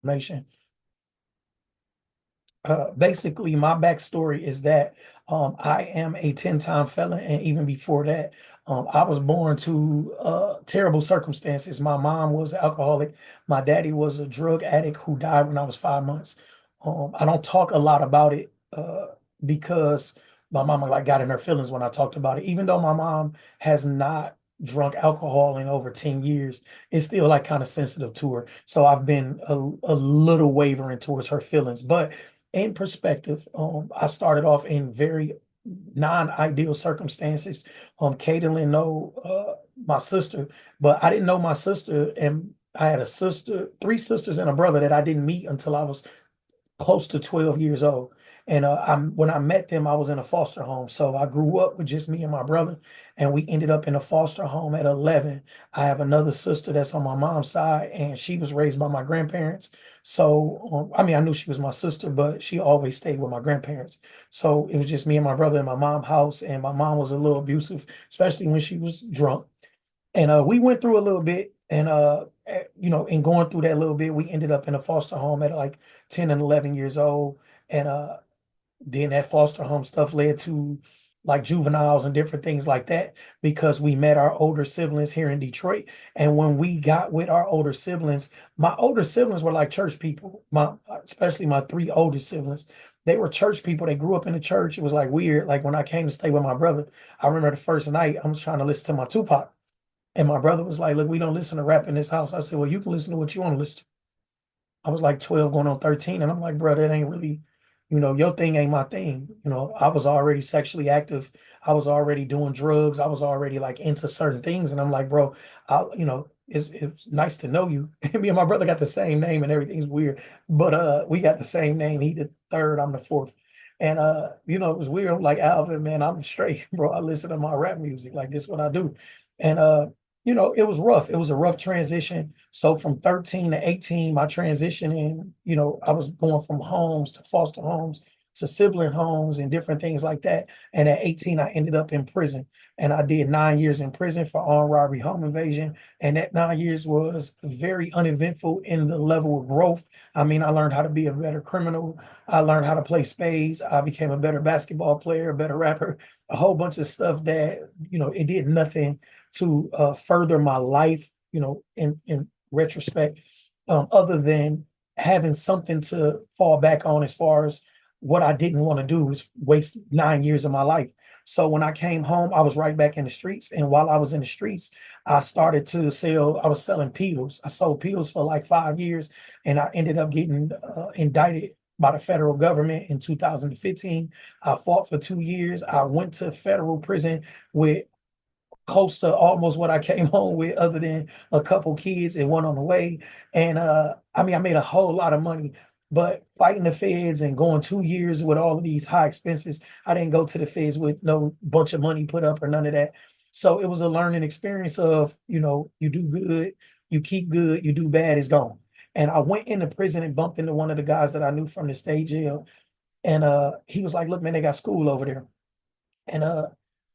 information. Basically, my backstory is that I am a 10-time felon, and even before that, I was born to terrible circumstances. My mom was an alcoholic. My daddy was a drug addict who died when I was 5 months. I don't talk a lot about it because my mama like got in her feelings when I talked about it. Even though my mom has not drunk alcohol in over 10 years, it's still like kind of sensitive to her. So I've been a little wavering towards her feelings. But in perspective, I started off in very non-ideal circumstances. Caitlin know my sister, but I didn't know my sister, and I had a sister, three sisters and a brother that I didn't meet until I was close to 12 years old. And when I met them, I was in a foster home. So I grew up with just me and my brother, and we ended up in a foster home at 11. I have another sister that's on my mom's side, and she was raised by my grandparents. So, I mean, I knew she was my sister, but she always stayed with my grandparents. So it was just me and my brother in my mom's house, and my mom was a little abusive, especially when she was drunk. And we went through a little bit, and in going through that little bit, we ended up in a foster home at like 10 and 11 years old. And then that foster home stuff led to like juveniles and different things like that because we met our older siblings here in Detroit. And when we got with our older siblings, my older siblings were like church people. My Especially my three oldest siblings, they were church people. They grew up in the church. It was like weird. Like when I came to stay with my brother, I remember the first night I was trying to listen to my Tupac. And my brother was like, look, we don't listen to rap in this house. I said, well, you can listen to what you want to listen to. I was like 12 going on 13. And I'm like, bro, that ain't really, your thing ain't my thing. I was already sexually active. I was already doing drugs. I was already like into certain things. And I'm like, bro, it's nice to know you. Me and my brother got the same name and everything's weird. But we got the same name. He the third, I'm the fourth. And it was weird. I'm like, Alvin, man, I'm straight, bro. I listen to my rap music. Like this is what I do. And it was rough. It was a rough transition. So from 13 to 18, my transition in, I was going from homes to foster homes to sibling homes and different things like that. And at 18, I ended up in prison. And I did 9 years in prison for armed robbery, home invasion. And that 9 years was very uneventful in the level of growth. I mean, I learned how to be a better criminal. I learned how to play spades. I became a better basketball player, a better rapper, a whole bunch of stuff that, it did nothing to further my life, in retrospect, other than having something to fall back on as far as what I didn't want to do is waste 9 years of my life. So when I came home, I was right back in the streets. And while I was in the streets, I was selling pills. I sold pills for like 5 years, and I ended up getting indicted by the federal government in 2015. I fought for 2 years. I went to federal prison with close to almost what I came home with, other than a couple kids and one on the way. And I mean, I made a whole lot of money, but fighting the feds and going 2 years with all of these high expenses, I didn't go to the feds with no bunch of money put up or none of that. So it was a learning experience of, you do good, you keep good, you do bad, it's gone. And I went into prison and bumped into one of the guys that I knew from the state jail. And he was like, look, man, they got school over there. And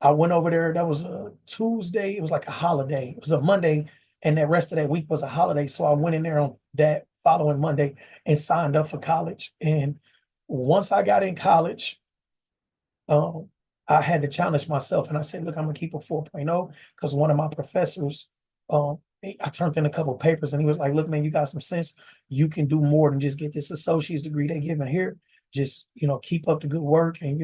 I went over there. That was a Tuesday. It was like a holiday. It was a Monday, and the rest of that week was a holiday. So I went in there on that following Monday and signed up for college. And once I got in college, um, I had to challenge myself, and I said, "Look, I'm gonna keep a 4.0 because one of my professors, I turned in a couple of papers, and he was like, "Look, man, you got some sense. You can do more than just get this associate's degree they giving here. Just keep up the good work, and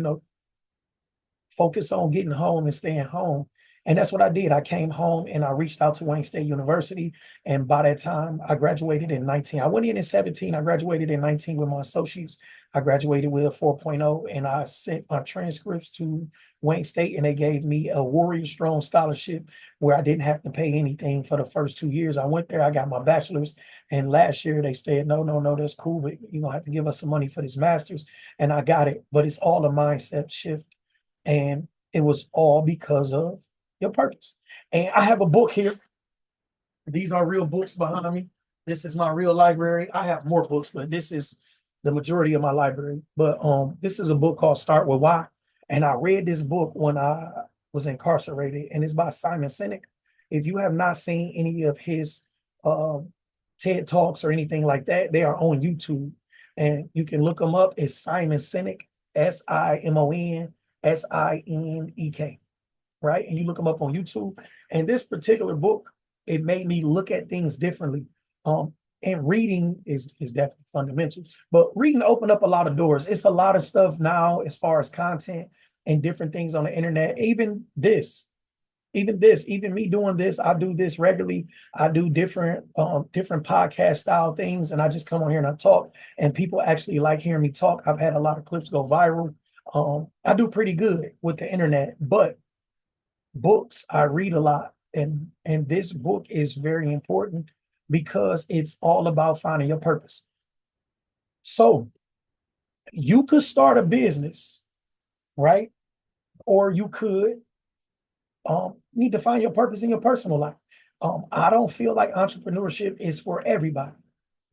focus on getting home and staying home." And that's what I did. I came home and I reached out to Wayne State University. And by that time, I graduated in 19. I went in 17. I graduated in 19 with my associates. I graduated with a 4.0, and I sent my transcripts to Wayne State, and they gave me a Warrior Strong scholarship where I didn't have to pay anything for the first 2 years. I went there, I got my bachelor's, and last year they said, no, no, no, that's cool, but you're gonna have to give us some money for this master's. And I got it. But it's all a mindset shift, and it was all because of your purpose. And I have a book here. These are real books behind me. This is my real library. I have more books, but this is the majority of my library. But this is a book called Start With Why. And I read this book when I was incarcerated, and it's by Simon Sinek. If you have not seen any of his uh, TED Talks or anything like that. They are on YouTube, and you can look them up. It's Simon Sinek, SimonSinek, right? And you look them up on YouTube. And this particular book, it made me look at things differently. Um, and reading is definitely fundamental, but reading opened up a lot of doors. It's a lot of stuff now as far as content and different things on the internet. Even me doing this, I do this regularly. I do different podcast style things, and I just come on here and I talk, and people actually like hearing me talk. I've had a lot of clips go viral. I do pretty good with the internet, but books, I read a lot, and this book is very important because it's all about finding your purpose. So you could start a business, right? Or you could need to find your purpose in your personal life. I don't feel like entrepreneurship is for everybody,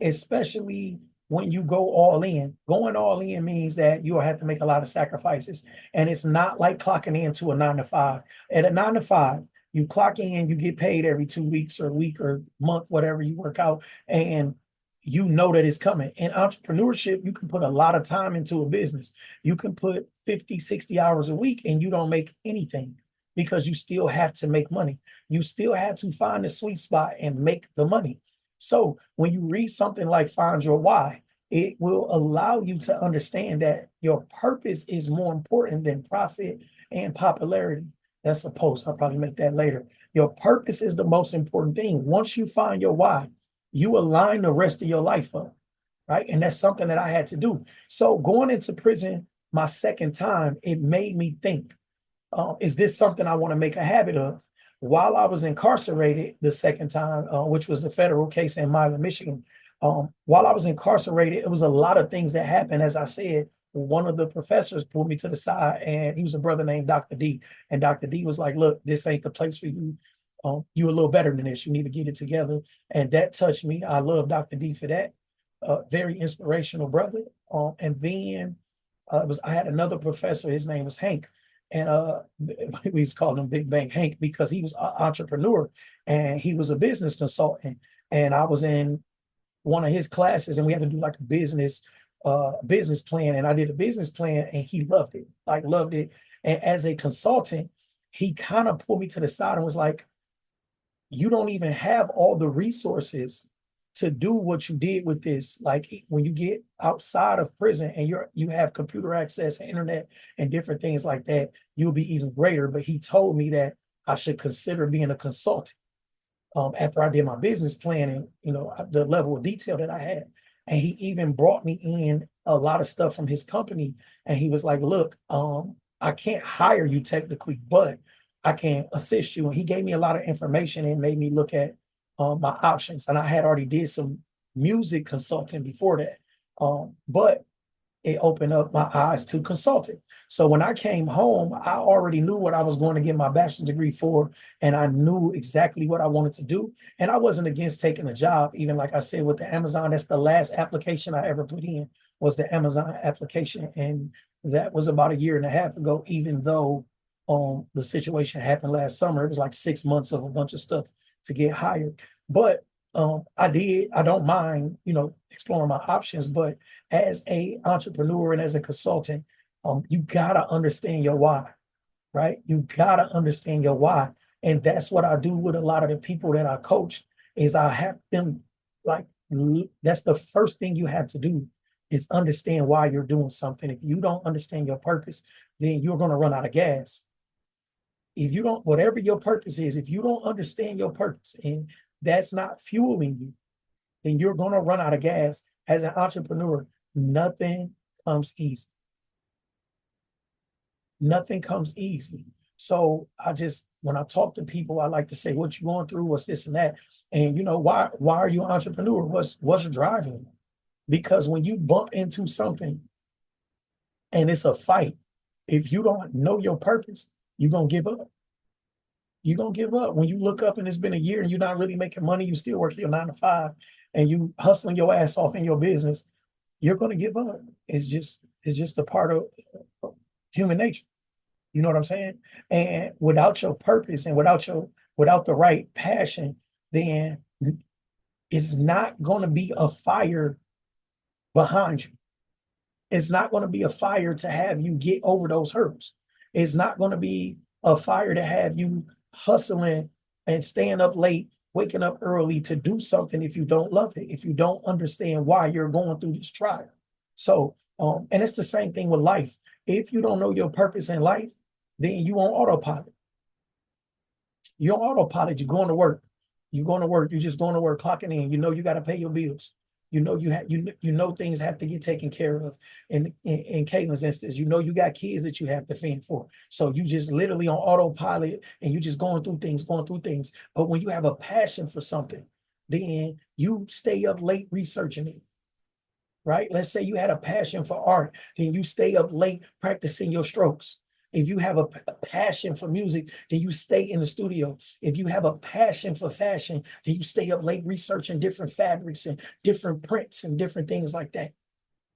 especially when you go all in. Going all in means that you'll have to make a lot of sacrifices. And it's not like clocking into a 9 to 5. At a 9 to 5, you clock in, you get paid every 2 weeks or week or month, whatever you work out, and you know that it's coming. In entrepreneurship, you can put a lot of time into a business. You can put 50, 60 hours a week and you don't make anything because you still have to make money. You still have to find the sweet spot and make the money. So when you read something like Find Your Why, it will allow you to understand that your purpose is more important than profit and popularity. That's a post. I'll probably make that later. Your purpose is the most important thing. Once you find your why, you align the rest of your life up, right? And that's something that I had to do. So going into prison my second time, it made me think, is this something I want to make a habit of? While I was incarcerated the second time, which was the federal case in Milan, Michigan, while I was incarcerated, it was a lot of things that happened. As I said, one of the professors pulled me to the side, and he was a brother named Dr. D. And Dr. D was like, "Look, this ain't the place for you. You're a little better than this. You need to get it together." And that touched me. I love Dr. D for that. Very inspirational brother. And then I had another professor. His name was Hank, and we used to call him Big Bang Hank because he was an entrepreneur and he was a business consultant. And I was in one of his classes, and we had to do like a business plan. And I did a business plan, and he loved it, like loved it. And as a consultant, he kind of pulled me to the side and was like, "You don't even have all the resources to do what you did with this. Like when you get outside of prison and you have computer access, internet, and different things like that, you'll be even greater." But he told me that I should consider being a consultant. After I did my business plan and the level of detail that I had. And he even brought me in a lot of stuff from his company. And he was like, "Look, I can't hire you technically, but I can assist you." And he gave me a lot of information and made me look at my options. And I had already did some music consulting before that. But it opened up my eyes to consulting. So when I came home, I already knew what I was going to get my bachelor's degree for, and I knew exactly what I wanted to do. And I wasn't against taking a job, even like I said with the Amazon. That's the last application I ever put in was the Amazon application, and that was about a year and a half ago. Even though the situation happened last summer, it was like 6 months of a bunch of stuff to get hired. But I don't mind, exploring my options, but as a entrepreneur and as a consultant, you gotta understand your why, right? You gotta understand your why. And that's what I do with a lot of the people that I coach is I have them like, that's the first thing you have to do is understand why you're doing something. If you don't understand your purpose, then you're going to run out of gas. If you don't, whatever your purpose is, if you don't understand your purpose and that's not fueling you, then you're going to run out of gas. As an entrepreneur, nothing comes easy. Nothing comes easy. So when I talk to people, I like to say, "What you going through? What's this and that?" And why are you an entrepreneur? What's driving you? Because when you bump into something and it's a fight, if you don't know your purpose, you're gonna give up. You're gonna give up. When you look up and it's been a year and you're not really making money, you still working your 9 to 5 and you hustling your ass off in your business, you're gonna give up. It's just a part of human nature. You know what I'm saying? And without your purpose and without the right passion, then It's not going to be a fire behind you. It's not going to be a fire to have you get over those hurdles. It's not going to be a fire to have you hustling and staying up late, waking up early to do something if you don't love it, if you don't understand why you're going through this trial. So, and it's the same thing with life. If you don't know your purpose in life, then you on autopilot. You're on autopilot. You're going to work. You're going to work. You're just going to work, clocking in. You know you got to pay your bills. You know you know things have to get taken care of. In Caitlin's instance, you know you got kids that you have to fend for. So you just literally on autopilot and you just going through things, going through things. But when you have a passion for something, then you stay up late researching it, right? Let's say you had a passion for art, then you stay up late practicing your strokes. If you have a passion for music, then you stay in the studio. If you have a passion for fashion, then you stay up late researching different fabrics and different prints and different things like that,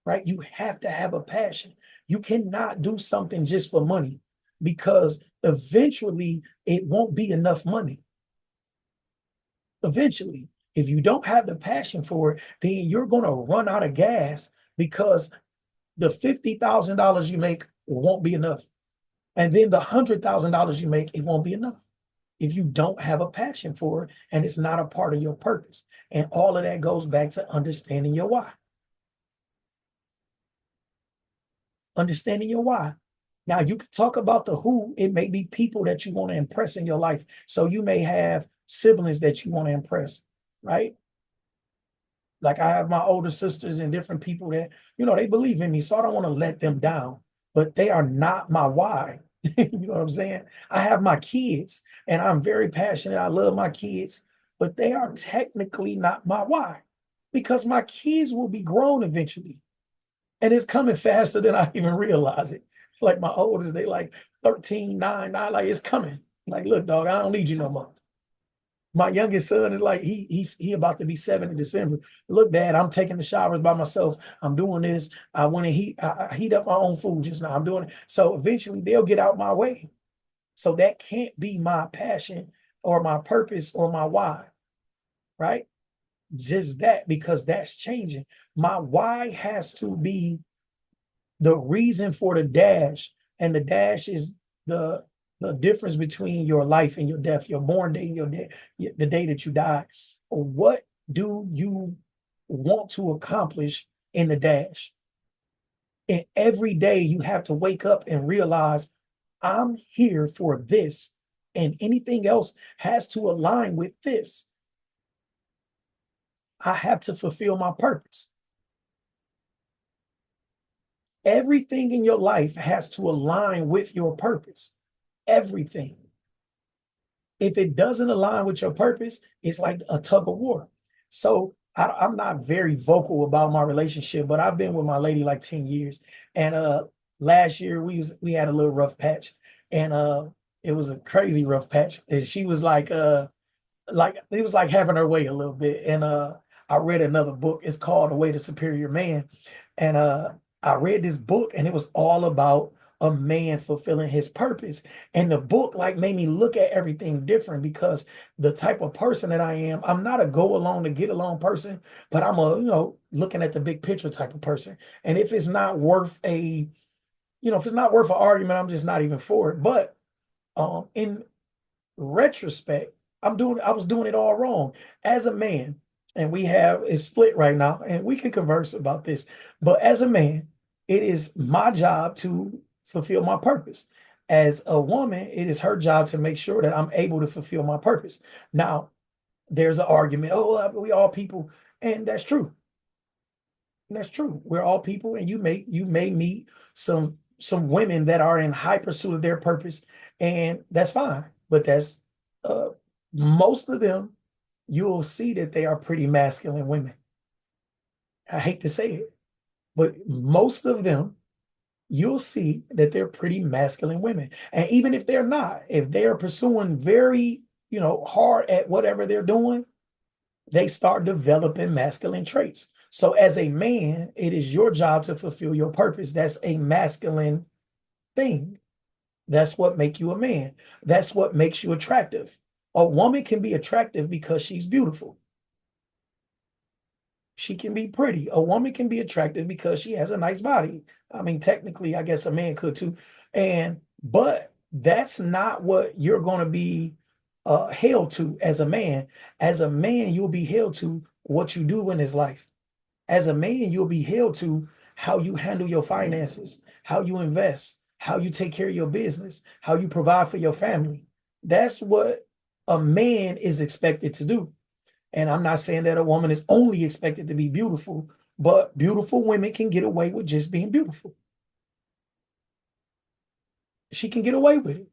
right? You have to have a passion. You cannot do something just for money because eventually it won't be enough money. Eventually, if you don't have the passion for it, then you're going to run out of gas because the $50,000 you make won't be enough. And then the $100,000 you make, it won't be enough if you don't have a passion for it and it's not a part of your purpose. And all of that goes back to understanding your why. Understanding your why. Now, you can talk about the who. It may be people that you want to impress in your life. So you may have siblings that you want to impress, right? Like I have my older sisters and different people that, they believe in me. So I don't want to let them down, but they are not my why. You know what I'm saying? I have my kids and I'm very passionate. I love my kids, but they are technically not my why because my kids will be grown eventually. And it's coming faster than I even realize it. Like my oldest, they like 13, 9, 9, like it's coming. Like, look, dog, I don't need you no more. My youngest son is like he about to be 7 in December. Look, Dad, I'm taking the showers by myself. I'm doing this. I want to I heat up my own food just now. I'm doing it. So eventually they'll get out my way. So that can't be my passion or my purpose or my why, right? Just that because that's changing. My why has to be the reason for the dash, and the dash is the the difference between your life and your death, your born day and your day, the day that you die. What do you want to accomplish in the dash? And every day you have to wake up and realize I'm here for this, and anything else has to align with this. I have to fulfill my purpose. Everything in your life has to align with your purpose. Everything. If it doesn't align with your purpose, it's like a tug of war. So I'm not very vocal about my relationship, but I've been with my lady like 10 years. And last year we had a little rough patch. And it was a crazy rough patch. And she was like it was like having her way a little bit. And I read another book. It's called The Way to Superior Man. And I read this book and it was all about a man fulfilling his purpose. And the book like made me look at everything different because the type of person that I am, I'm not a go along to get along person, but I'm a, looking at the big picture type of person. And if it's not worth if it's not worth an argument, I'm just not even for it. But in retrospect, I was doing it all wrong as a man. And we have it split right now, and we can converse about this. But as a man, it is my job to fulfill my purpose. As a woman, it is her job to make sure that I'm able to fulfill my purpose. Now, there's an argument, oh, we all people, and that's true. That's true. We're all people, and you may meet some women that are in high pursuit of their purpose, and that's fine. But that's uh most of them, you'll see that they are pretty masculine women. I hate to say it, but most of them, you'll see that they're pretty masculine women. And even if they're not, if they're pursuing very, hard at whatever they're doing, they start developing masculine traits. So as a man, it is your job to fulfill your purpose. That's a masculine thing. That's what makes you a man. That's what makes you attractive. A woman can be attractive because she's beautiful. She can be pretty. A woman can be attractive because she has a nice body. I mean, technically, I guess a man could too. But that's not what you're going to be held to as a man. As a man, you'll be held to what you do in his life. As a man, you'll be held to how you handle your finances, how you invest, how you take care of your business, how you provide for your family. That's what a man is expected to do. And I'm not saying that a woman is only expected to be beautiful, but beautiful women can get away with just being beautiful. She can get away with it.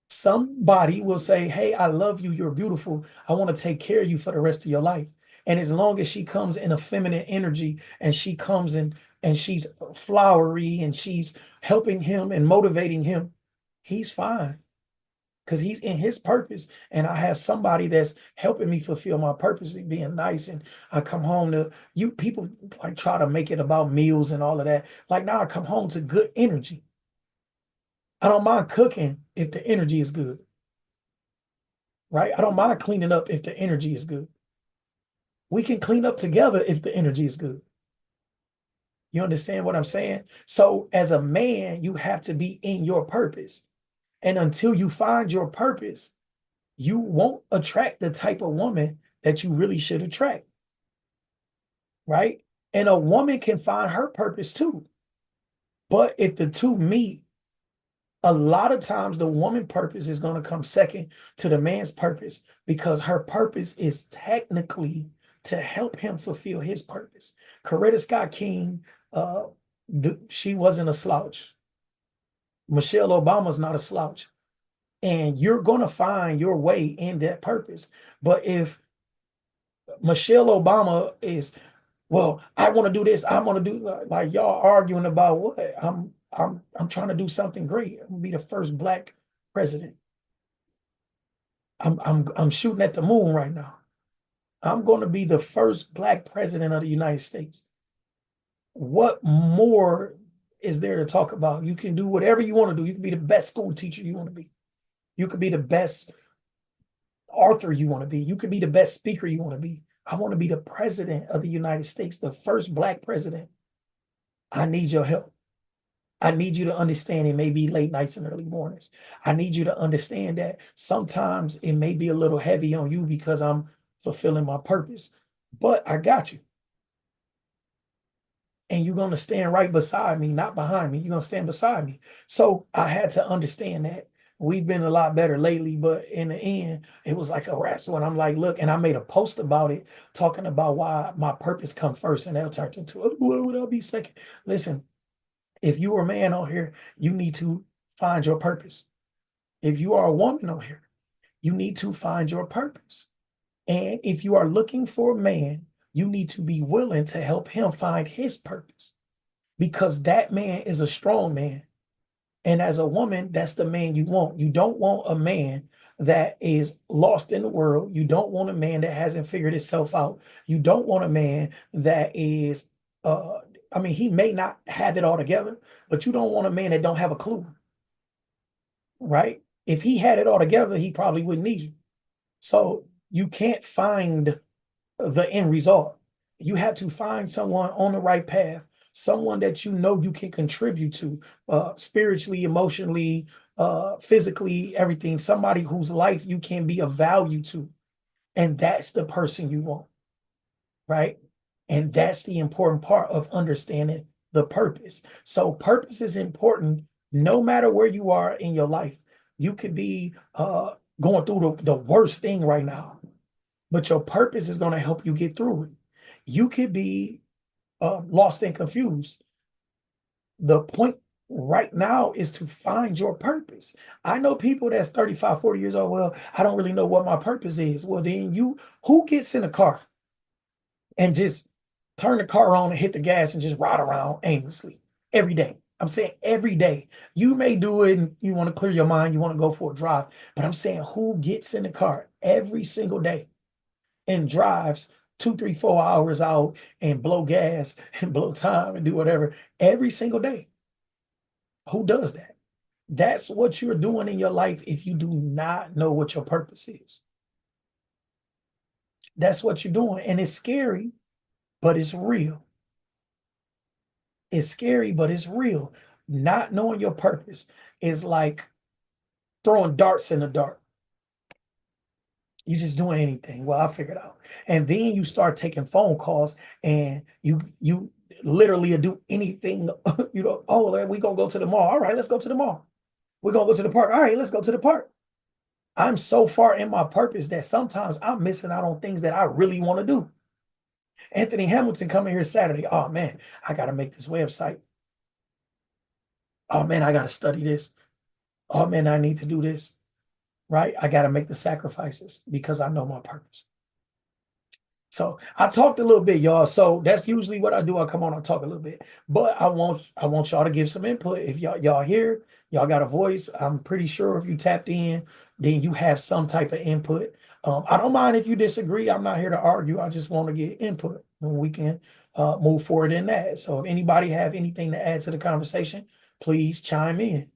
Somebody will say, hey, I love you. You're beautiful. I want to take care of you for the rest of your life. And as long as she comes in a feminine energy and she comes in and she's flowery and she's helping him and motivating him, he's fine because he's in his purpose. And I have somebody that's helping me fulfill my purpose and being nice. And I come home to you people like try to make it about meals and all of that. Like now I come home to good energy. I don't mind cooking if the energy is good, right? I don't mind cleaning up if the energy is good. We can clean up together if the energy is good. You understand what I'm saying? So as a man, you have to be in your purpose. And until you find your purpose, you won't attract the type of woman that you really should attract, right? And a woman can find her purpose too. But if the two meet, a lot of times the woman purpose is going to come second to the man's purpose because her purpose is technically to help him fulfill his purpose. Coretta Scott King, uh, she wasn't a slouch. Michelle Obama's not a slouch. And you're going to find your way in that purpose. But if Michelle Obama is, well, I want to do this, I want to do like y'all arguing about what? I'm trying to do something great. I'm gonna be the first black president. I'm shooting at the moon right now. I'm going to be the first black president of the United States. What more is there to talk about? You can do whatever you want to do. You can be the best school teacher you want to be. You could be the best author you want to be. You could be the best speaker you want to be. I want to be the president of the United States, the first black president. I need your help. I need you to understand it may be late nights and early mornings. I need you to understand that sometimes it may be a little heavy on you because I'm fulfilling my purpose, but I got you. And you're going to stand right beside me, not behind me. You're going to stand beside me. So I had to understand that. We've been a lot better lately, but in the end, it was like a wrestle. And I'm like, look, and I made a post about it, talking about why my purpose come first, and they'll turn into, oh, what would I be second? Listen, if you are a man on here, you need to find your purpose. If you are a woman on here, you need to find your purpose. And if you are looking for a man, you need to be willing to help him find his purpose because that man is a strong man. And as a woman, that's the man you want. You don't want a man that is lost in the world. You don't want a man that hasn't figured himself out. You don't want a man that is, I mean, he may not have it all together, but you don't want a man that don't have a clue, right? If he had it all together, he probably wouldn't need you. So you can't find the end result. You have to find someone on the right path, someone that you know you can contribute to spiritually, emotionally, physically, everything, somebody whose life you can be of value to. And that's the person you want, right? And that's the important part of understanding the purpose. So purpose is important no matter where you are in your life. You could be going through the worst thing right now, but your purpose is going to help you get through it. You could be lost and confused. The point right now is to find your purpose. I know people that's 35, 40 years old. Well, I don't really know what my purpose is. Well, then who gets in a car and just turn the car on and hit the gas and just ride around aimlessly every day? I'm saying every day. You may do it and you want to clear your mind, you want to go for a drive, but I'm saying who gets in the car every single day and drives 2, 3, 4 hours out and blow gas and blow time and do whatever every single day? Who does that? That's what you're doing in your life if you do not know what your purpose is. That's what you're doing. And it's scary, but it's real. It's scary, but it's real. Not knowing your purpose is like throwing darts in the dark. You just doing anything. Well, I figured out. And then you start taking phone calls and you literally do anything, oh, we gonna go to the mall. All right, let's go to the mall. We're gonna go to the park. All right, let's go to the park. I'm so far in my purpose that sometimes I'm missing out on things that I really want to do. Anthony Hamilton coming here Saturday. Oh man, I gotta make this website. Oh man, I gotta study this. Oh man, I need to do this. Right? I gotta make the sacrifices because I know my purpose. So I talked a little bit, y'all. So that's usually what I do. I come on and talk a little bit, but I want y'all to give some input. If y'all here, y'all got a voice. I'm pretty sure if you tapped in, then you have some type of input. I don't mind if you disagree. I'm not here to argue. I just want to get input, and we can move forward in that. So if anybody have anything to add to the conversation, please chime in.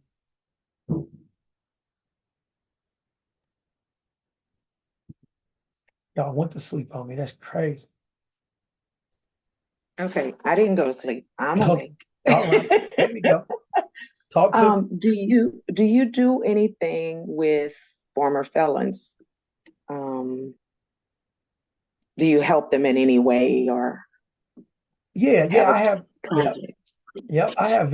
Y'all went to sleep on me. That's crazy. Okay, I didn't go to sleep. I'm Okay. awake. All right. There we go. Talk to me. Do you do anything with former felons? Um, do you help them in any way or Yeah, have a I have. Yep. project? Yep. I have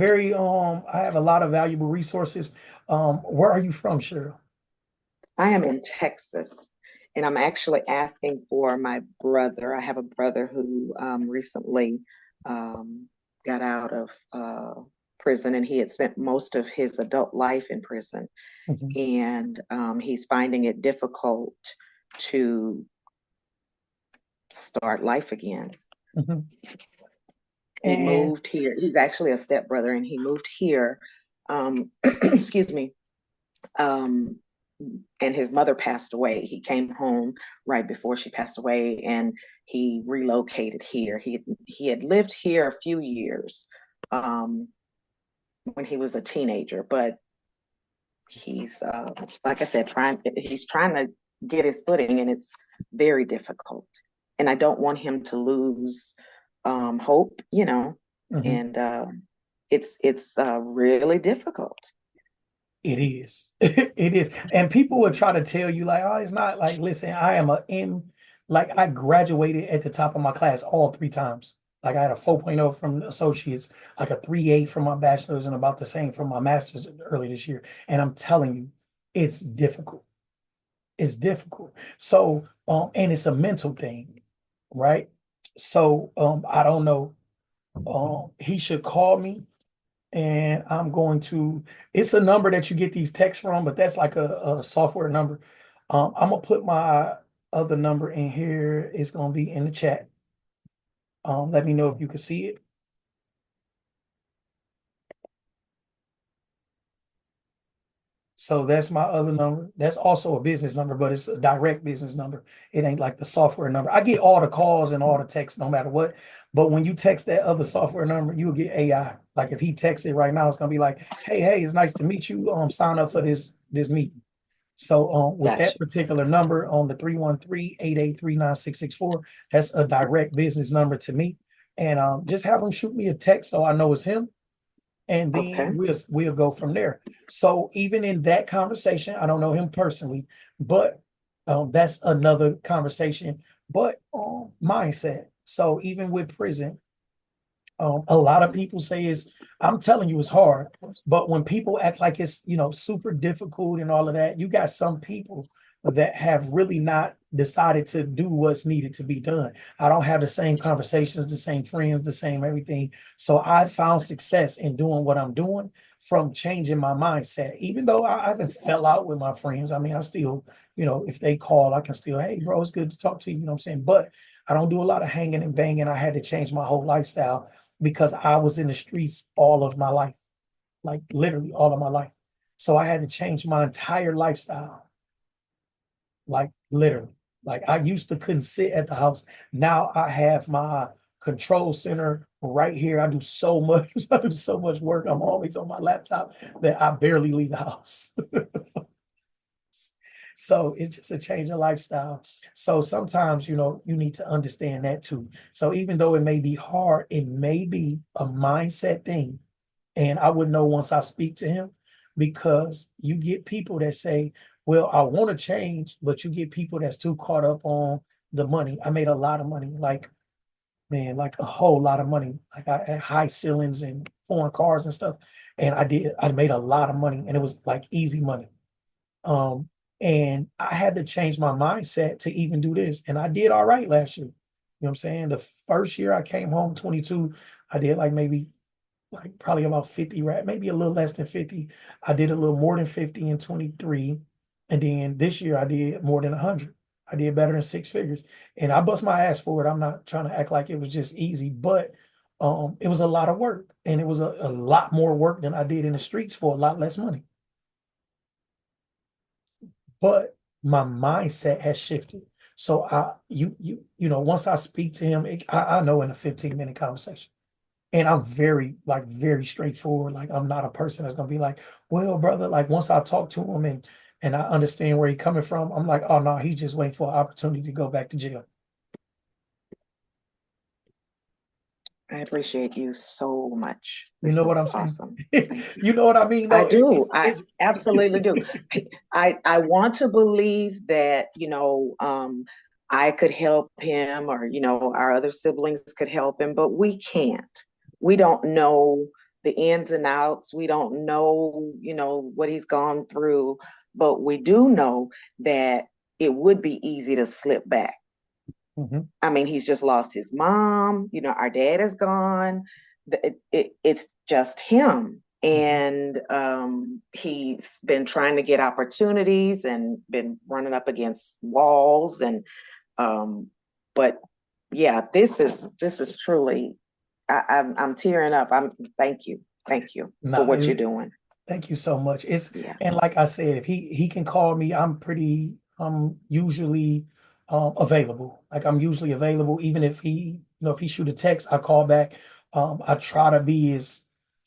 a lot of valuable resources. Where are you from, Cheryl? I am in Texas, and I'm actually asking for my brother. I have a brother who recently um, got out of prison, and he had spent most of his adult life in prison. Mhm, And he's finding it difficult to start life again. mhm. He And moved here. He's actually a stepbrother, and he moved here. Excuse me. Um, and his mother passed away. He came home right before she passed away, and he relocated here. He had lived here a few years um, when he was a teenager, but he's like I said, he's trying to get his footing, and it's very difficult. And I don't want him to lose hope, mhm, and it's really difficult. it is. It is. And people will try to tell you, like, oh, it's not like, listen, like I graduated at the top of my class all three times. Like I had a 4.0 from associates, like a 3.8 from my bachelor's, and about the same from my master's early this year. And I'm telling you, it's difficult. It's difficult. So, and it's a mental thing, right? So, I don't know. He should call me, and I'm going to. It's a number that you get these texts from, but that's like a software number. I'm gonna put my other number in here. It's gonna be in the chat. Let me know if you can see it. So that's my other number. That's also a business number, but it's a direct business number. It ain't like the software number. I get all the calls and all the texts no matter what. But when you text that other software number, you'll get AI. Like if he texts it right now, it's gonna be like, hey, it's nice to meet you. Sign up for this meeting. So with that Gotcha. particular number on the 313-883-9664, that's a direct business number to me. And just have him shoot me a text so I know it's him, and then Okay. we'll go from there. So even in that conversation, I don't know him personally, but that's another conversation. But mindset. So even with prison, a lot of people say I'm telling you, it's hard. But when people act like it's, super difficult and all of that, you got some people that have really not decided to do what's needed to be done. I don't have the same conversations, the same friends, the same everything. So I found success in doing what I'm doing from changing my mindset. Even though I haven't fell out with my friends, I mean, I still, if they call, I can still, hey, bro, it's good to talk to you. You know what I'm saying? But I don't do a lot of hanging and banging. I had to change my whole lifestyle because I was in the streets all of my life, like literally all of my life. So I had to change my entire lifestyle, like literally. Like I used to couldn't sit at the house. Now I have my control center right here. I do so much, I do so much work. I'm always on my laptop that I barely leave the house. So it's just a change of lifestyle. So sometimes, you need to understand that too. So even though it may be hard, it may be a mindset thing. And I would know once I speak to him, because you get people that say, well, I want to change, but you get people that's too caught up on the money. I made a lot of money, like, man, like a whole lot of money. Like I had high ceilings and foreign cars and stuff. And I made a lot of money, and it was like easy money. Um, and I had to change my mindset to even do this. And I did all right last year. You know what I'm saying? The first year I came home 22, I did like maybe like probably about 50, right? Maybe a little less than 50. I did a little more than 50 in 23. And then this year I did more than 100. I did better than six figures. And I bust my ass for it. I'm not trying to act like it was just easy, but it was a lot of work. And it was a lot more work than I did in the streets for a lot less money. But my mindset has shifted. So once I speak to him, I know in a 15-minute conversation. And I'm very, like, very straightforward. Like, I'm not a person that's gonna be like, well, brother, like once I talk to him and I understand where he's coming from, I'm like, oh no, he's just waiting for an opportunity to go back to jail. I appreciate you so much. You This know what is I'm saying? awesome. Thank you. You know what I mean, I though? do. I It's absolutely do. I want to believe that, I could help him, or, our other siblings could help him, but we can't. We don't know the ins and outs. We don't know, what he's gone through, but we do know that it would be easy to slip back. Mhm, I mean, he's just lost his mom. Our dad is gone. It's just him. mhm. And he's been trying to get opportunities and been running up against walls. Um, but yeah, this is truly. I'm tearing up. Thank you for Nah, what you're doing. thank you so much. Yeah. And like I said, if he can call me, I'm usually available. Like I'm usually available, even if if he shoot a text, I call back. I try to be as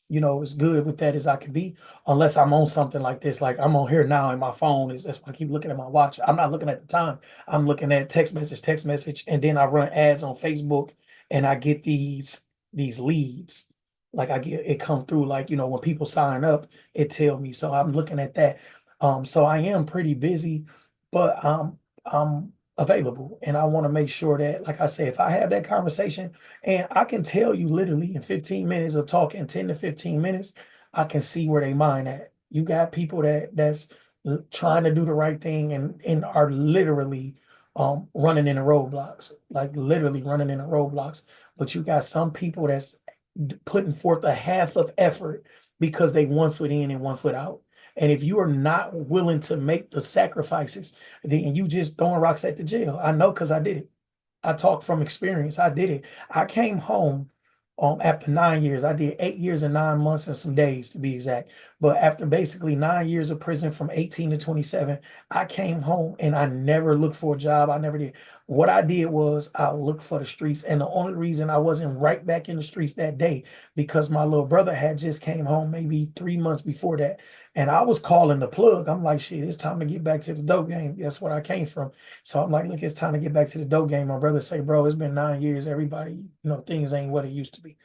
good with that as I can be, unless I'm on something like this. Like I'm on here now and my phone is that's why I keep looking at my watch. I'm not looking at the time. I'm looking at text message, and then I run ads on Facebook and I get these leads. Like I get it come through, like when people sign up, it tell me. So I'm looking at that. So I am pretty busy, but I'm available, and I want to make sure that, like I say, if I have that conversation, and I can tell you literally in 15 minutes of talking, 10 to 15 minutes, I can see where they mind at. You got people that's trying to do the right thing and are literally running into roadblocks, like literally running into roadblocks. But you got some people that's putting forth a half of effort because they 1 foot in and 1 foot out. And if you are not willing to make the sacrifices, then you just throwing rocks at the jail. I know because I did it. I talk from experience. I did it. I came home after 9 years. I did 8 years and 9 months and some days to be exact. But after basically 9 years of prison from 18 to 27, I came home and I never looked for a job. I never did. What I did was I looked for the streets. And the only reason I wasn't right back in the streets that day, because my little brother had just came home maybe 3 months before that. And I was calling the plug. I'm like, shit, it's time to get back to the dope game. That's where I came from. So I'm like, look, it's time to get back to the dope game. My brother say, bro, it's been 9 years. Everybody, things ain't what it used to be.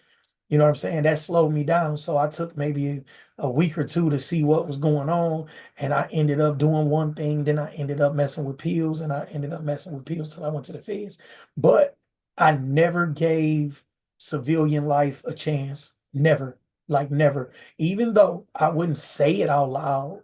You know what I'm saying? That slowed me down. So I took maybe a week or two to see what was going on. And I ended up doing one thing. Then I ended up messing with pills, and I ended up messing with pills till I went to the feds. But I never gave civilian life a chance. Never. Like never. Even though I wouldn't say it out loud,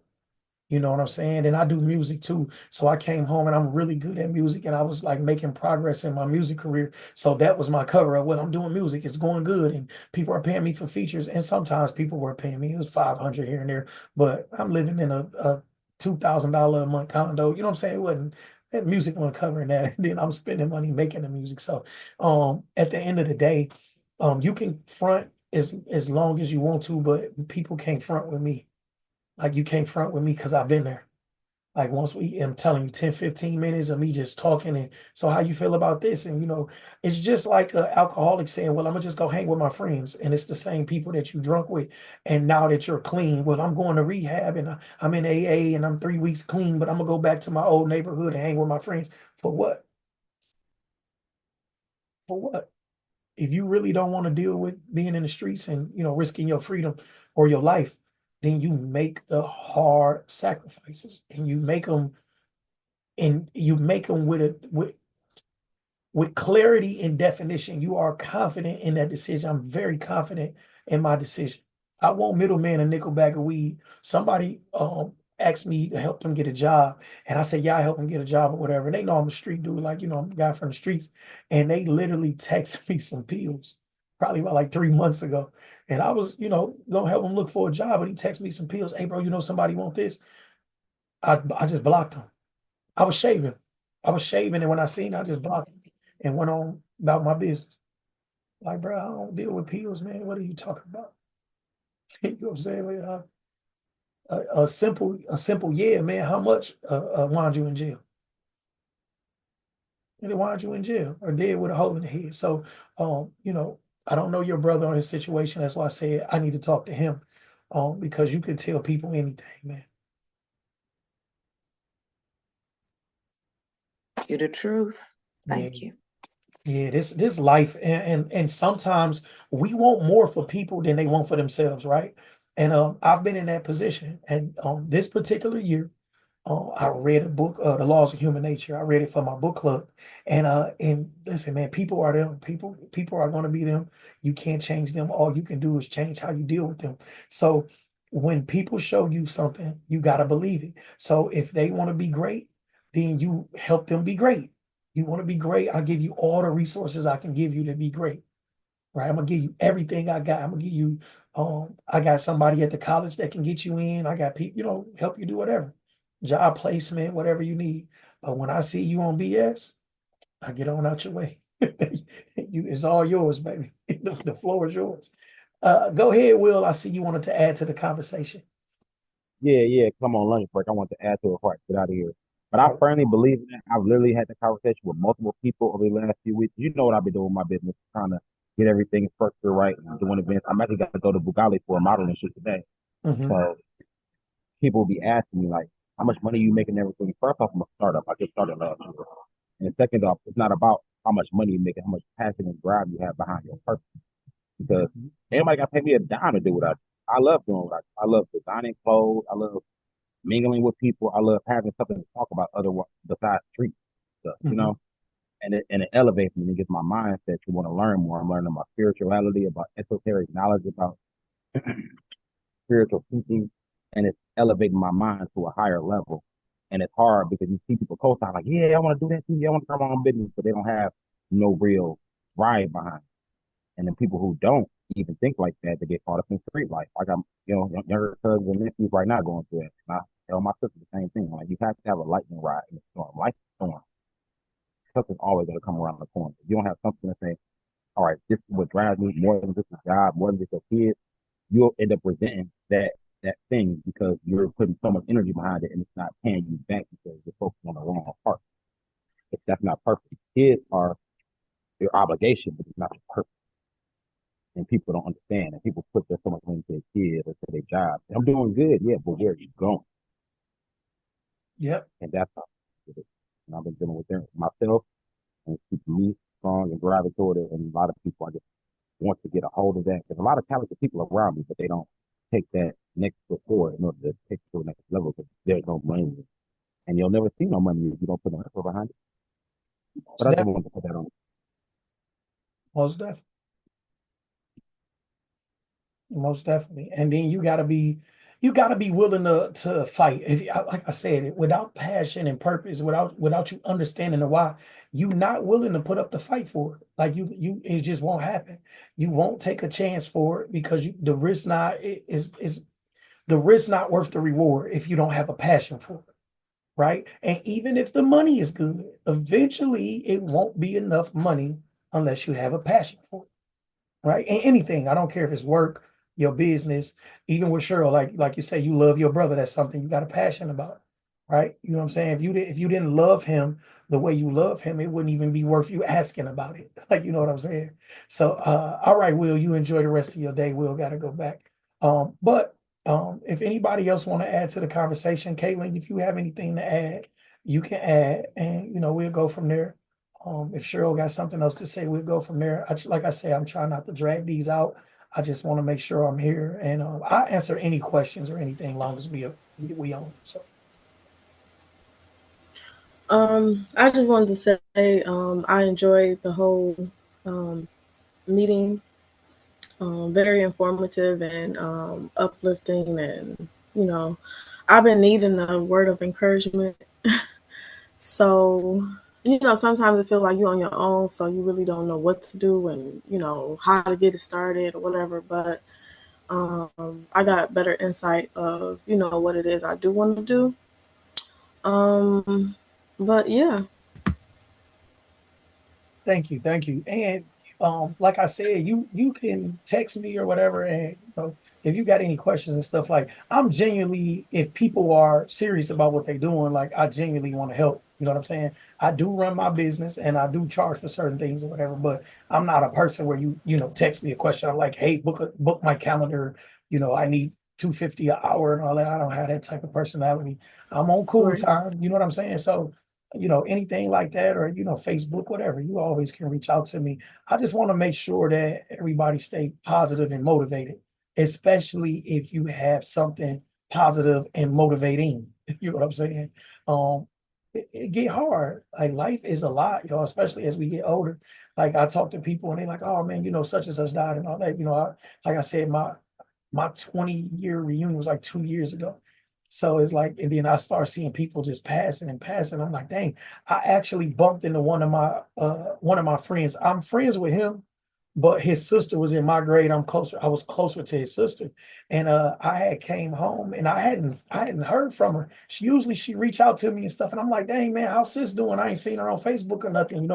you know what I'm saying? And I do music too. So I came home and I'm really good at music, and I was like making progress in my music career. So that was my cover of what I'm doing music. It's going good and people are paying me for features. And sometimes people were paying me. It was 500 here and there, but I'm living in a $2,000 a month condo. You know what I'm saying? It wasn't that music wasn't covering that. And then I'm spending money making the music. So at the end of the day, you can front as long as you want to, but people can't front with me. Like you can't front with me because I've been there. Like once we, I'm telling you, 10, 15 minutes of me just talking and so how you feel about this? And it's just like an alcoholic saying, well, I'm gonna just go hang with my friends. And it's the same people that you drunk with. And now that you're clean, well, I'm going to rehab and I'm in AA and I'm 3 weeks clean, but I'm gonna go back to my old neighborhood and hang with my friends. For what? For what? If you really don't want to deal with being in the streets and risking your freedom or your life, then you make the hard sacrifices and you make them with clarity and definition. You are confident in that decision. I'm very confident in my decision. I won't middleman a nickel bag of weed. Somebody asked me to help them get a job, and I said, "Yeah, I help them get a job or whatever." And they know I'm a street dude, like I'm a guy from the streets, and they literally texted me some pills, probably about like 3 months ago. And I was, gonna help them look for a job, but he texted me some pills. Hey, bro, somebody want this? I just blocked him. I was shaving. I was shaving, and when I seen, I just blocked it and went on about my business. Like, bro, I don't deal with pills, man. What are you talking about? You know what I'm saying? Like, a simple yeah, man. How much wind you in jail? And they wind you in jail or dead with a hole in the head. So, I don't know your brother or his situation. That's why I said I need to talk to him, because you could tell people anything, man. You the truth. Yeah. Thank you. Yeah, this life and sometimes we want more for people than they want for themselves, right? And I've been in that position. And this particular year, I read a book, The Laws of Human Nature. I read it for my book club. And listen, man, people are them. People are going to be them. You can't change them. All you can do is change how you deal with them. So when people show you something, you got to believe it. So if they want to be great, then you help them be great. You want to be great, I'll give you all the resources I can give you to be great. Right? I'm gonna give you everything I got. I'm gonna give you I got somebody at the college that can get you in. I got people, help you do whatever. Job placement, whatever you need. But when I see you on BS, I get on out your way. It's all yours, baby. The floor is yours. Go ahead, Will. I see you wanted to add to the conversation. Yeah, yeah. Come on lunch break. I want to add to it before I get out of here. But I Oh, firmly believe in that. I've literally had the conversation with multiple people over the last few weeks. You know what I've been doing with my business, trying to get everything structured right and doing events. I'm actually got to go to Bugali for a modeling shoot today. mhm, So people will be asking me like, how much money you making and everything. First off, I'm a startup. I just started last year. And second off, it's not about how much money you make and how much passion and drive you have behind your purpose. Because anybody got to pay me a dime to do what I do. I love doing what I do. I love designing clothes. I love mingling with people. I love having something to talk about other besides street stuff, mhm, and it elevates me and it gets my mindset to want to learn more. I'm learning about spirituality, about esoteric knowledge, about spiritual thinking, and it's elevating my mind to a higher level. And it's hard because you see people co-sign like, yeah, I want to do that too. Yeah, I want to start my own business, but they don't have no real drive behind it. And then people who don't even think like that, they get caught up in street life. I got, younger cousins and nephews right now going through it. And I tell my sister the same thing. Like, you have to have a lightning ride in the storm. Life is a storm. Something's always going to come around the corner. If you don't have something to say, all right, this is what drives me more than just a job, more than just a kid, you'll end up resenting that thing because you're putting so much energy behind it and it's not paying you back because you're focusing on the wrong part. If that's not perfect. Kids are your obligation, but it's not your purpose. And people don't understand. And people put their so much into their kids or to their job. I'm doing good, yeah, but where are you going? yep. And that's how it is. And I've been dealing with them myself and it's keeping me strong and driving toward it. And a lot of people, I just want to get a hold of that. There's a lot of talented people around me, but they don't take that next step forward in order to take it to the next level because there's no money. And you'll never see no money if you don't put no effort behind it. But Most I just definitely. wanted to put that on. Most definitely. And then you gotta be willing to fight. Like I said, without passion and purpose, without you understanding the why, you not willing to put up the fight for it. Like it just won't happen. You won't take a chance for it because the risk not is the risk not worth the reward if you don't have a passion for it. Right. And even if the money is good, eventually it won't be enough money unless you have a passion for it, right? And anything. I don't care if it's work, your business, even with Cheryl, like you say, you love your brother. That's something you got a passion about. right? You know what I'm saying? If you didn't love him the way you love him, it wouldn't even be worth you asking about it. Like, you know what I'm saying? So, all right, Will, you enjoy the rest of your day. Will got to go back. But if anybody else want to add to the conversation, Caitlin, if you have anything to add, you can add, and we'll go from there. If Cheryl got something else to say, we'll go from there. Like I say, I'm trying not to drag these out. I just want to make sure I'm here, and I answer any questions or anything, long as we on. So. I just wanted to say I enjoyed the whole um, meeting. Very informative and uplifting, and I've been needing a word of encouragement. So sometimes it feels like you're on your own, so you really don't know what to do and how to get it started or whatever. But I got better insight of what it is I do want to do. Um, but yeah. Thank you, thank you. And like I said, you can text me or whatever, and if you got any questions and stuff, like I'm genuinely, if people are serious about what they're doing, like I genuinely want to help. You know what I'm saying? I do run my business and I do charge for certain things or whatever, but I'm not a person where you text me a question. I'm like, hey, book my calendar. I need 250 an hour and all that. I don't have that type of personality. I'm on cool Right. time. You know what I'm saying? So anything like that, or Facebook, whatever, you always can reach out to me. I just want to make sure that everybody stay positive and motivated, especially if you have something positive and motivating. You know what I'm saying? It get hard. Like life is a lot, y'all, especially as we get older. Like I talk to people and they like, oh man, such and such died and all that. Like I said, my 20-year reunion was like 2 years ago. So it's like, and then I start seeing people just passing and passing. I'm like, dang, I actually bumped into one of my friends. I'm friends with him, but his sister was in my grade. I was closer to his sister. And I had came home and I hadn't heard from her. She reach out to me and stuff. And I'm like, dang man, how's sis doing? I ain't seen her on Facebook or nothing.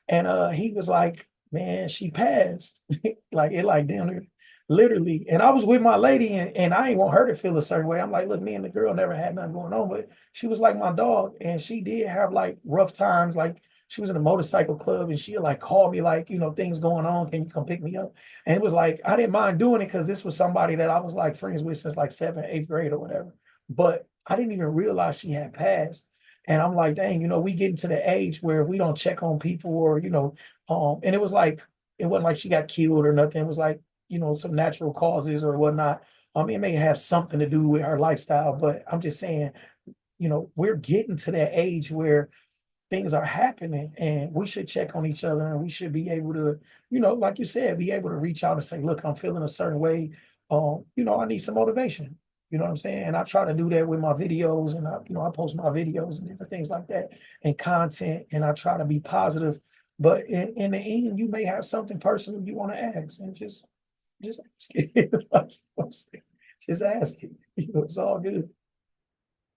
And he was like, man, she passed. Like it like down there. Literally. And I was with my lady and I ain't want her to feel a certain way. I'm like, look, me and the girl never had nothing going on, but she was like my dog. And she did have like rough times. Like she was in a motorcycle club and she like called me like, things going on. Can you come pick me up? And it was like, I didn't mind doing it because this was somebody that I was like friends with since like seventh, eighth grade or whatever. But I didn't even realize she had passed. And I'm like, dang, we getting to the age where if we don't check on people or, and it was like, it wasn't like she got killed or nothing. It was like, some natural causes or whatnot. It may have something to do with her lifestyle, but I'm just saying, we're getting to that age where things are happening and we should check on each other and we should be able to, like you said, be able to reach out and say, look, I'm feeling a certain way. I need some motivation. You know what I'm saying? And I try to do that with my videos and I post my videos and different things like that and content. And I try to be positive. But in the end, you may have something personal you want to ask and just ask it. Like, just ask it. It's all good.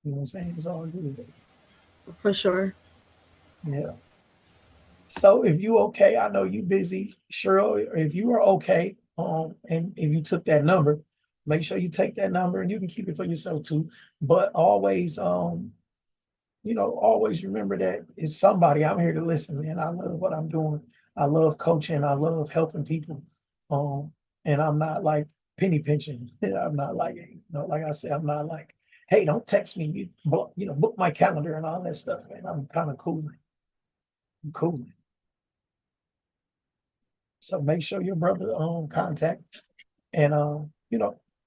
You know what I'm saying? It's all good. For sure. Yeah. So if you okay, I know you busy, Cheryl. If you are okay, and if you took that number, make sure you take that number and you can keep it for yourself too. But always, always remember that it's somebody. I'm here to listen, man. I love what I'm doing. I love coaching. I love helping people. Um, and I'm not like penny pinching. I'm not like, like I said, I'm not like, hey, don't text me. Book my calendar and all that stuff, man. I'm kind of cool. I'm cool. So make sure your brother contact and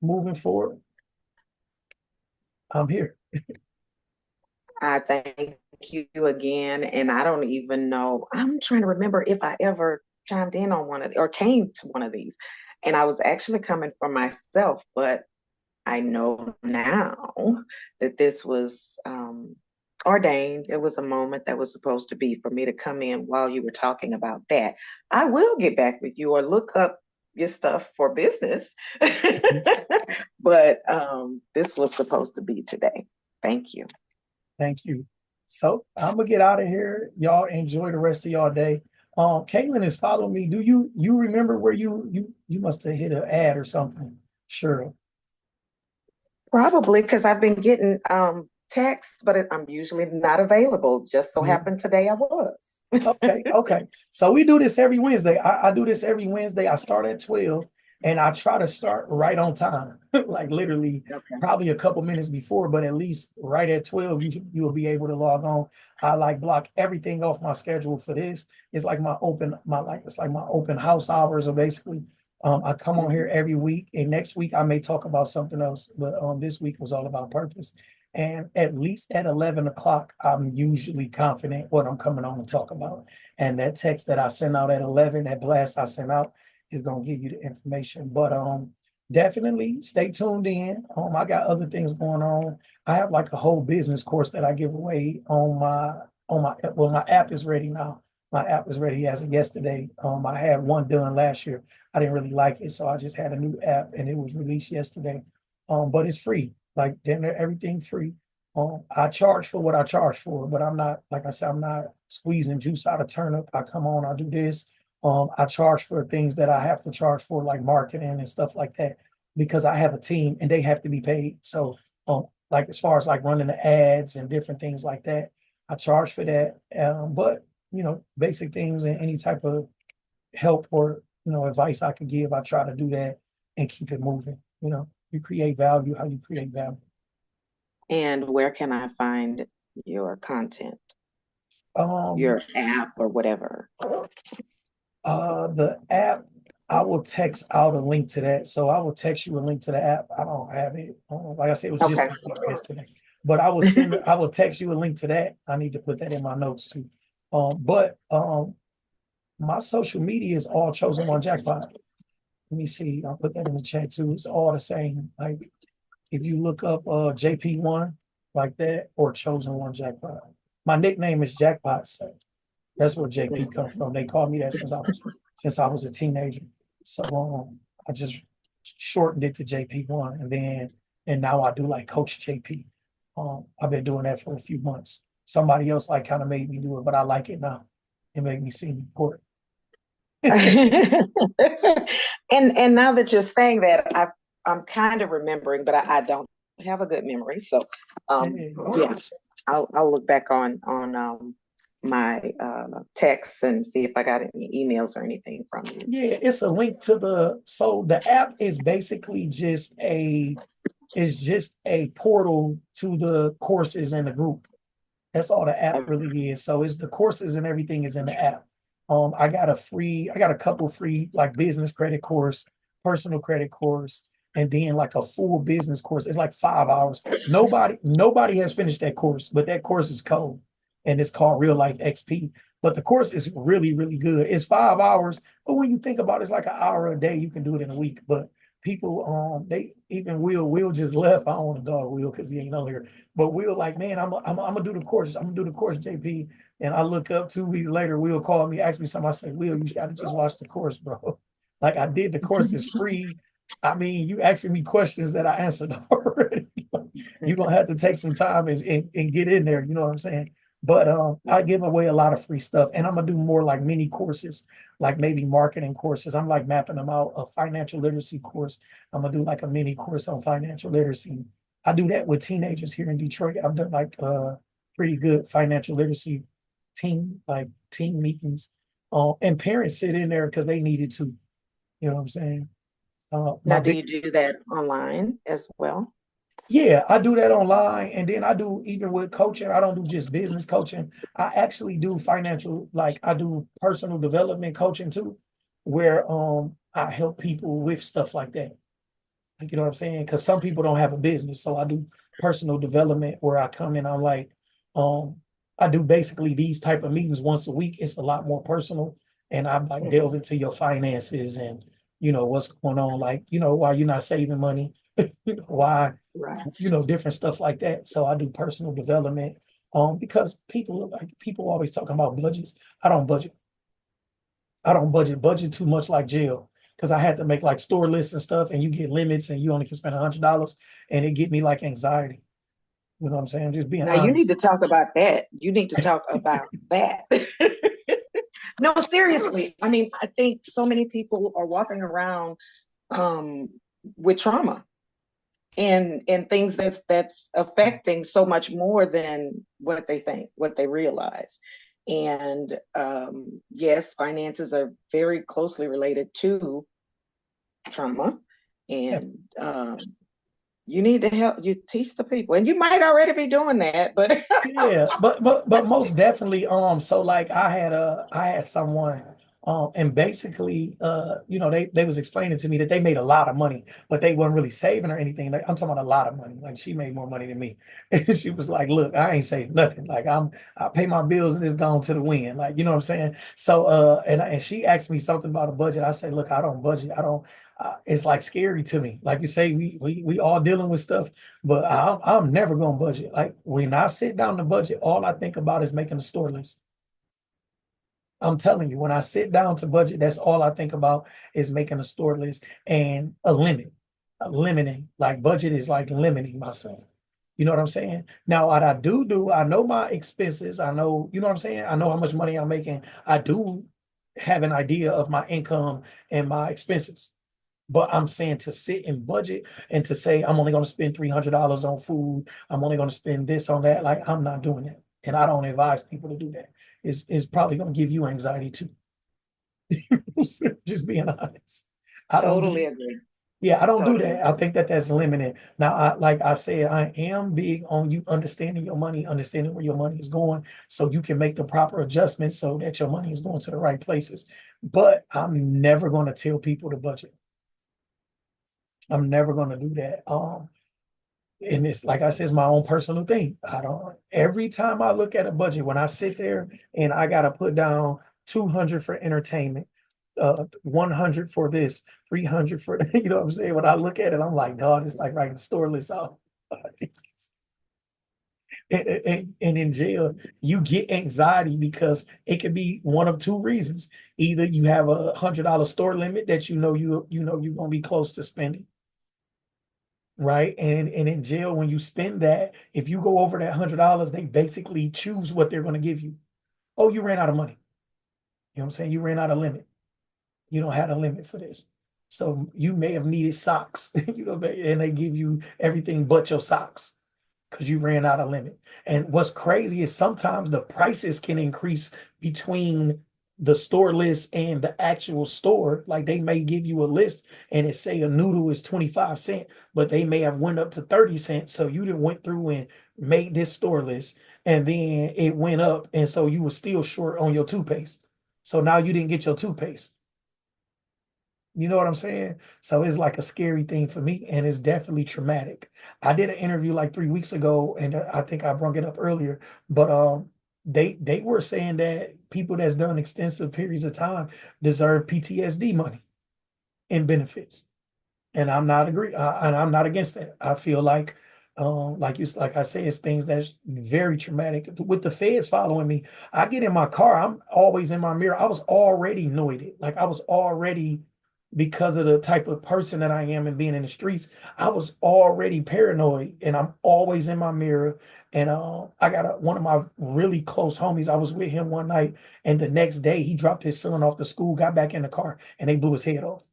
moving forward, I'm here. I thank you again. And I don't even know, I'm trying to remember if I ever chimed in on one of or came to one of these. And I was actually coming for myself, but I know now that this was ordained. It was a moment that was supposed to be for me to come in while you were talking about that. I will get back with you or look up your stuff for business. But this was supposed to be today. Thank you. Thank you. So I'm gonna get out of here. Y'all enjoy the rest of y'all day. Caitlin is following me. Do you remember where you must have hit an ad or something? Sure. Probably because I've been getting text, but I'm usually not available. Just so Yeah. happened today I was. Okay, okay. So we do this every Wednesday. I do this every Wednesday. I start at 12 and I try to start right on time. Like literally Okay. probably a couple minutes before, but at least right at 12, you'll be able to log on. I like block everything off my schedule for this. It's like it's like my open house hours are basically I come on here every week, and next week I may talk about something else, but this week was all about purpose. And at least at 11 o'clock, I'm usually confident what I'm coming on to talk about. And that text that I send out at 11, that blast I send out is going to give you the information. But definitely stay tuned in. I got other things going on. I have like a whole business course that I give away well, my app is ready now. My app is ready as of yesterday. I had one done last year. I didn't really like it, so I just had a new app and it was released yesterday. But it's free. Like then everything free. I charge for what I charge for, but I'm not, like I said, I'm not squeezing juice out of turnip. I come on, I do this. I charge for things that I have to charge for, like marketing and stuff like that, because I have a team and they have to be paid. So, like as far as like running the ads and different things like that, I charge for that. But basic things and any type of help or advice I could give, I try to do that and keep it moving. You create value how you create value. And where can I find your content, Um, your app or whatever? the app, I will text out a link to that. So I will text you a link to the app. I don't have it. Like I said, it was just Okay. yesterday. But I will text you a link to that. I need to put that in my notes too. But my social media is all Chosen One Jackpot. Let me see. I'll put that in the chat too. It's all the same. Like if you look up JP1 like that or Chosen One Jackpot. My nickname is Jackpot, so that's where JP comes from. They called me that since I was a teenager. So I just shortened it to JP1, and now I do like Coach JP. I've been doing that for a few months. Somebody else like kind of made me do it, but I like it now. It made me seem important. And now that you're saying that, I'm kind of remembering, but I don't have a good memory. So yeah, I'll look back on my texts and see if I got any emails or anything from you. Yeah, it's a link to so the app is basically just a portal to the courses in the group. That's all the app really is. So it's the courses and everything is in the app. I got a couple free like business credit course, personal credit course, and then like a full business course. It's like 5 hours. Nobody has finished that course, but that course is cold and it's called Real Life XP. But the course is really, really good. It's 5 hours, but when you think about it, it's like an hour a day. You can do it in a week. But people, they even Will just left. I don't want to dog Will because he ain't on here. But Will like, man, I'm gonna do the course. I'm gonna do the course, JP. And I look up 2 weeks later, Will called me, asked me something. I said, Will, you gotta just watch the course, bro. Like I did the course is free. I mean, you asking me questions that I answered already. You're gonna have to take some time and get in there, you know what I'm saying? But I give away a lot of free stuff, and I'm gonna do more like mini courses, like maybe marketing courses. I'm like mapping them out. A financial literacy course. I'm gonna do like a mini course on financial literacy. I do that with teenagers here in Detroit. I've done like pretty good financial literacy team meetings. And parents sit in there because they needed to. You know what I'm saying? Now, do you do that online as well? Yeah, I do that online, and then I do even with coaching. I don't do just business coaching. I actually do financial, like I do personal development coaching too, where I help people with stuff like that. Like, you know what I'm saying? Because some people don't have a business, so I do personal development where I come in. I'm like, um, I do basically these type of meetings once a week. It's a lot more personal, and I like delve into your finances and what's going on, like why you're not saving money, why Right. different stuff like that. So I do personal development, because people always talking about budgets. I don't budget. I don't budget too much like jail because I had to make like store lists and stuff, and you get limits, and you only can spend $100, and it get me like anxiety. You know what I'm saying? Just being Now you honest. need to talk about that. You need to talk about that. No, seriously. I mean, I think so many people are walking around with trauma. in things that's affecting so much more than what they think, what they realize. And yes, finances are very closely related to trauma. Yeah. And you need to help you teach the people, and you might already be doing that, but Yeah, but most definitely, so like I had someone, and basically, they was explaining to me that they made a lot of money, but they weren't really saving or anything. Like, I'm talking about a lot of money. Like, she made more money than me. And she was like, look, I ain't saving nothing. Like, I pay my bills and it's gone to the wind. Like, you know what I'm saying? So and she asked me something about a budget. I said, look, I don't budget. I don't it's like scary to me. Like you say, we all dealing with stuff, but I'm never gonna budget. Like, when I sit down to budget, all I think about is making a store list. I'm telling you, when I sit down to budget, that's all I think about is making a store list and a limit, limiting. Like, budget is like limiting myself. You know what I'm saying? Now, what I do, I know my expenses. I know, you know what I'm saying? I know how much money I'm making. I do have an idea of my income and my expenses. But I'm saying to sit and budget and to say I'm only going to spend $300 on food. I'm only going to spend this on that. Like, I'm not doing that, and I don't advise people to do that. It's probably going to give you anxiety too. Just being honest. I don't do. totally agree. Yeah, I don't do Totally that. I agree. think that that's limited. Now, like I said, I am big on you understanding your money, understanding where your money is going, so you can make the proper adjustments so that your money is going to the right places. But I'm never going to tell people to budget. I'm never going to do that. And it's like I said, it's my own personal thing. I don't. Every time I look at a budget, when I sit there and I got to put down 200 for entertainment, 100 for this, 300 for you know what I'm saying. When I look at it, I'm like, God, it's like writing a store list out. And in jail, you get anxiety because it could be one of two reasons. Either you have $100 store limit that you know you're gonna be close to spending, right? And in jail, when you spend that, if you go over that $100, they basically choose what they're going to give you. Oh, you ran out of money. You know what I'm saying? You ran out of limit. You don't have a limit for this. So you may have needed socks, and they give you everything but your socks because you ran out of limit. And what's crazy is sometimes the prices can increase between the store list and the actual store. Like, they may give you a list and it say a noodle is 25 cents, but they may have went up to 30 cents. So you didn't went through and made this store list, and then it went up, and so you were still short on your toothpaste. So now you didn't get your toothpaste. You know what I'm saying? So it's like a scary thing for me, and it's definitely traumatic. I did an interview like 3 weeks ago, and I think I brought it up earlier, but they were saying that people that's done extensive periods of time deserve PTSD money and benefits, and I'm not against that. I feel like I say, it's things that's very traumatic. With the feds following me, I get in my car, I'm always in my mirror. I was already annoyed. Like, I was already, because of the type of person that I am and being in the streets, I was already paranoid, and I'm always in my mirror. And I got one of my really close homies. I was with him one night, and the next day he dropped his son off to school, got back in the car, and they blew his head off.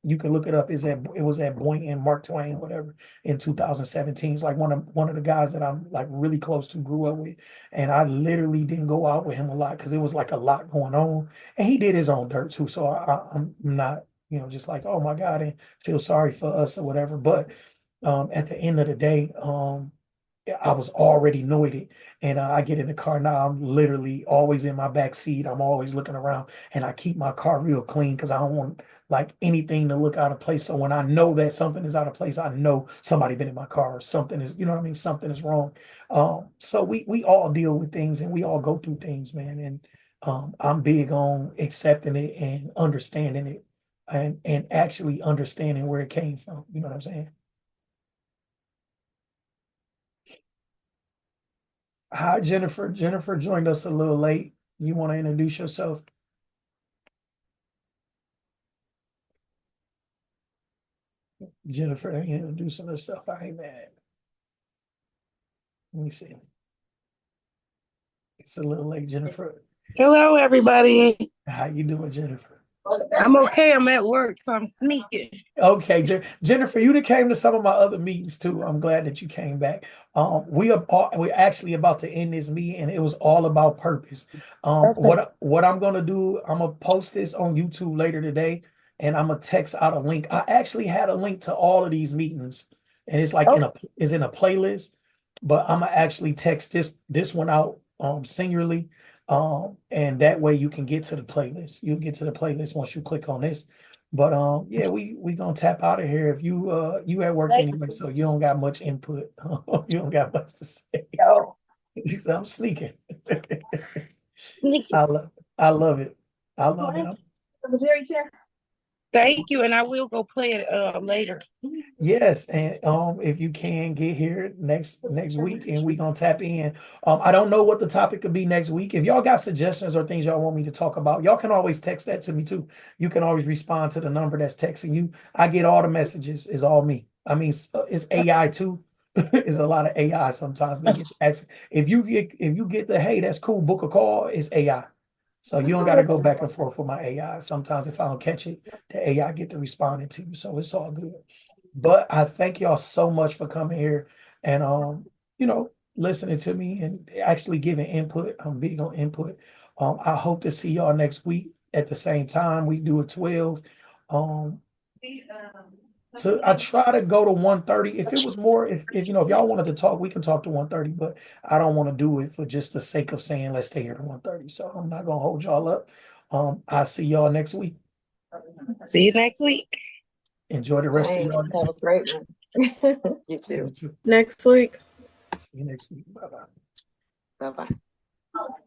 You can look it up. It was at Boynton, Mark Twain, whatever, in 2017. It's like one of the guys that I'm like really close to, grew up with. And I literally didn't go out with him a lot because it was like a lot going on. And he did his own dirt too. So I'm not, just like, oh my God, and feel sorry for us or whatever. But at the end of the day, I was already annoyed, and I get in the car now. I'm literally always in my back seat. I'm always looking around, and I keep my car real clean because I don't want like anything to look out of place. So when I know that something is out of place, I know somebody been in my car, or something is, you know what I mean? Something is wrong. So we all deal with things, and we all go through things, man. And I'm big on accepting it and understanding it, and actually understanding where it came from. You know what I'm saying? Hi, Jennifer. Jennifer joined us a little late. You want to introduce yourself? Jennifer ain't introducing herself. I ain't mad. Let me see. It's a little late, Jennifer. Hello, everybody. How you doing, Jennifer? I'm okay. I'm at work, so I'm sneaking. Okay, Jennifer, you done came to some of my other meetings too. I'm glad that you came back. We're actually about to end this meeting, and it was all about purpose. Okay. What I'm gonna do, I'm gonna post this on YouTube later today, and I'm gonna text out a link. I actually had a link to all of these meetings, and it's like Okay. in a playlist, but I'm gonna actually text this one out singularly. And that way you can get to the playlist. You'll get to the playlist once you click on this. But yeah, we gonna tap out of here. If you at work anyway, so you don't got much input. You don't got much to say. Yo, You said I'm sneaking. sneaking. I love it. I love it. Thank you, and I will go play it later. Yes, and if you can get here next week, and we gonna tap in. I don't know what the topic could be next week. If y'all got suggestions or things y'all want me to talk about, y'all can always text that to me too. You can always respond to the number that's texting you. I get all the messages. It's all me. I mean, it's AI too. It's a lot of AI sometimes. They get asked if you get the hey, that's cool, book a call. It's AI. So you don't got to go back and forth with my AI. Sometimes if I don't catch it, the AI get to responding to you. So it's all good. But I thank y'all so much for coming here and listening to me and actually giving input. I'm big on input. I hope to see y'all next week at the same time. We do a 12. I try to go to 1:30. If it was more, if y'all wanted to talk, we can talk to 1:30, but I don't want to do it for just the sake of saying let's stay here to 1:30. So I'm not gonna hold y'all up. I'll see y'all next week. See you next week. Enjoy the rest Thanks. of y'all. Have a great one. You too. You too. Next week. See you next week. Bye bye. Bye bye.